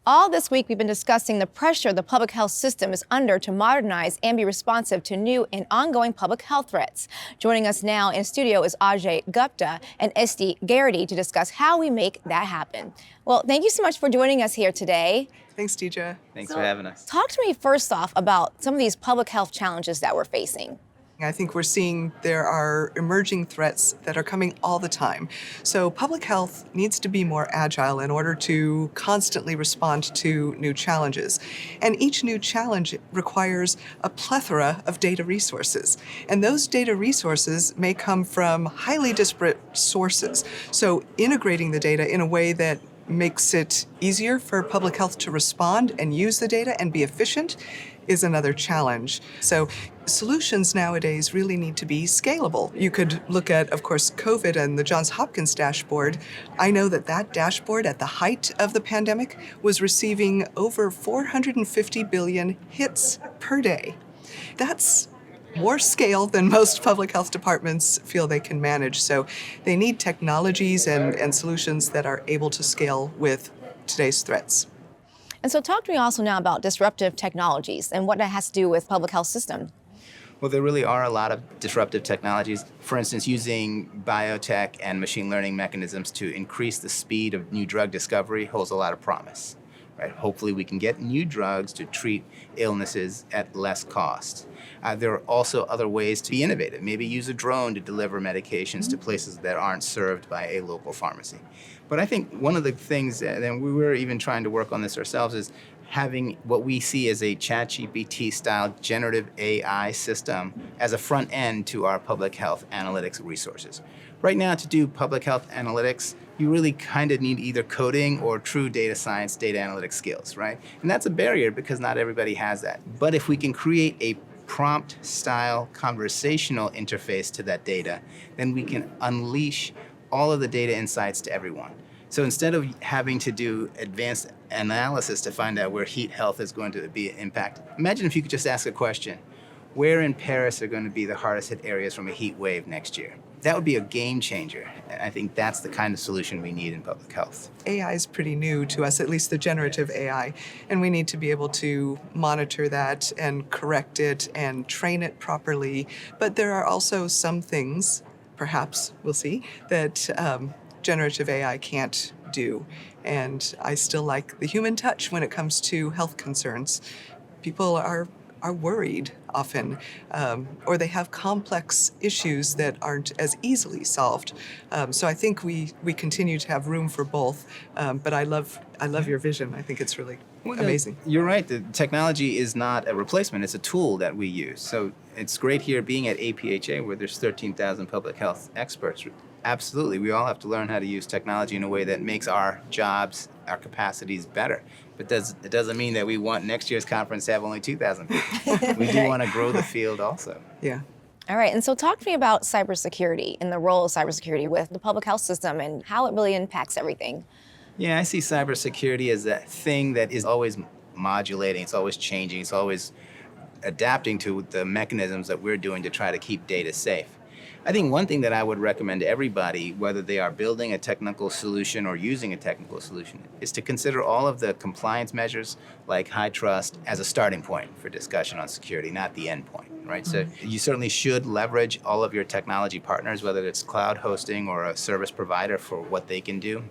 All this week, we've been discussing the pressure the public health system is under to modernize and be responsive to new and ongoing public health threats. Joining us now in studio is Ajay, Gupta, and Este, Geraghty to discuss how we make that happen. Well, thank you so much for joining us here today. Thanks, Deidre. Thanks for having us. Talk to me first off about some of these public health challenges that we're facing. I think we're seeing there are emerging threats that are coming all the time. So public health needs to be more agile in order to constantly respond to new challenges. And each new challenge requires a plethora of data resources. And those data resources may come from highly disparate sources. So integrating the data in a way that makes it easier for public health to respond and use the data and be efficient is another challenge. So solutions nowadays really need to be scalable. You could look at, of course, COVID and the Johns Hopkins dashboard. I know that that dashboard at the height of the pandemic was receiving over 450 billion hits per day. That's more scale than most public health departments feel they can manage. So they need technologies and solutions that are able to scale with today's threats. And so talk to me also now about disruptive technologies and what that has to do with public health system. Well, there really are a lot of disruptive technologies. For instance, using biotech and machine learning mechanisms to increase the speed of new drug discovery holds a lot of promise. Right? Hopefully we can get new drugs to treat illnesses at less cost. There are also other ways to be innovative. Maybe use a drone to deliver medications to places that aren't served by a local pharmacy. But I think one of the things, and we were even trying to work on this ourselves, is having what we see as a ChatGPT-style generative AI system as a front end to our public health analytics resources. Right now, to do public health analytics, you really kind of need either coding or true data science, data analytics skills, right? And that's a barrier because not everybody has that. But if we can create a prompt-style conversational interface to that data, then we can unleash all of the data insights to everyone. So instead of having to do advanced analysis to find out where heat health is going to be impacted, imagine if you could just ask a question: where in Paris are going to be the hardest hit areas from a heat wave next year? That would be a game changer. And I think that's the kind of solution we need in public health. AI is pretty new to us, at least the generative AI, and we need to be able to monitor that and correct it and train it properly. But there are also some things, perhaps we'll see, that generative AI can't do. And I still like the human touch when it comes to health concerns. People are worried often, or they have complex issues that aren't as easily solved. So I think we continue to have room for both. But I love your vision. I think it's really amazing. You're right. The technology is not a replacement. It's a tool that we use. So it's great here being at APHA where there's 13,000 public health experts. Absolutely. We all have to learn how to use technology in a way that makes our jobs, our capacities better. But it doesn't mean that we want next year's conference to have only 2,000 people. We do want to grow the field also. Yeah. All right, and so talk to me about cybersecurity and the role of cybersecurity with the public health system and how it really impacts everything. Yeah, I see cybersecurity as that thing that is always modulating, it's always changing, it's always adapting to the mechanisms that we're doing to try to keep data safe. I think one thing that I would recommend to everybody, whether they are building a technical solution or using a technical solution, is to consider all of the compliance measures like high trust as a starting point for discussion on security, not the end point, right? So you certainly should leverage all of your technology partners, whether it's cloud hosting or a service provider, for what they can do.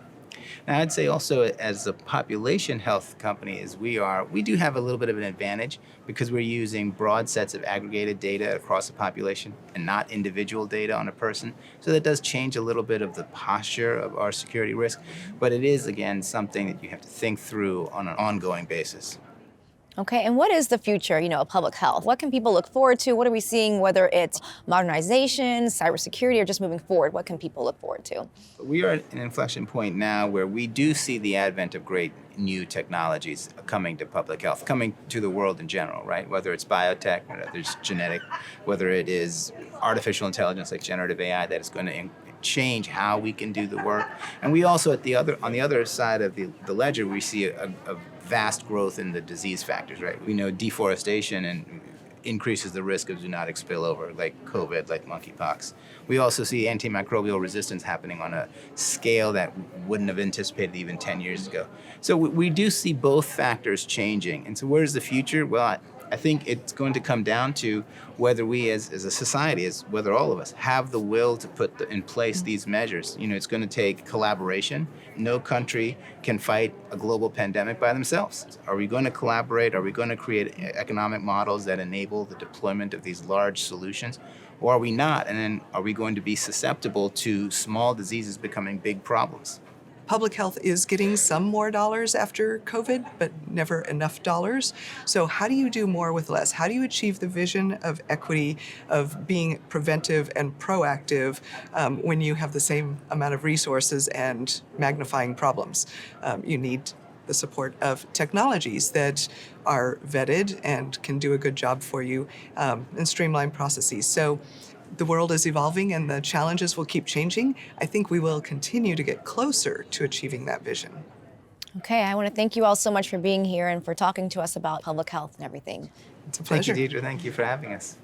Now, I'd say also, as a population health company as we are, we do have a little bit of an advantage because we're using broad sets of aggregated data across the population and not individual data on a person. So that does change a little bit of the posture of our security risk, but it is, again, something that you have to think through on an ongoing basis. Okay, and what is the future, of public health? What can people look forward to? What are we seeing, whether it's modernization, cybersecurity, or just moving forward? What can people look forward to? We are at an inflection point now where we do see the advent of great new technologies coming to public health, coming to the world in general, right? Whether it's biotech, whether it's genetic, whether it is artificial intelligence like generative AI that is going to change how we can do the work. And we also, on the other side of the ledger, we see a vast growth in the disease factors, right? We know deforestation and increases the risk of zoonotic spillover, like COVID, like monkeypox. We also see antimicrobial resistance happening on a scale that wouldn't have anticipated even 10 years ago. So we do see both factors changing. And so where's the future? Well, I think it's going to come down to whether we as a society, as whether all of us, have the will to put in place these measures. You know, it's going to take collaboration. No country can fight a global pandemic by themselves. Are we going to collaborate? Are we going to create economic models that enable the deployment of these large solutions? Or are we not? And then are we going to be susceptible to small diseases becoming big problems? Public health is getting some more dollars after COVID, but never enough dollars. So how do you do more with less? How do you achieve the vision of equity, of being preventive and proactive when you have the same amount of resources and magnifying problems? You need the support of technologies that are vetted and can do a good job for you and streamline processes. So the world is evolving and the challenges will keep changing. I think we will continue to get closer to achieving that vision. Okay, I want to thank you all so much for being here and for talking to us about public health and everything. It's a pleasure. Thank you, Deidre. Thank you for having us.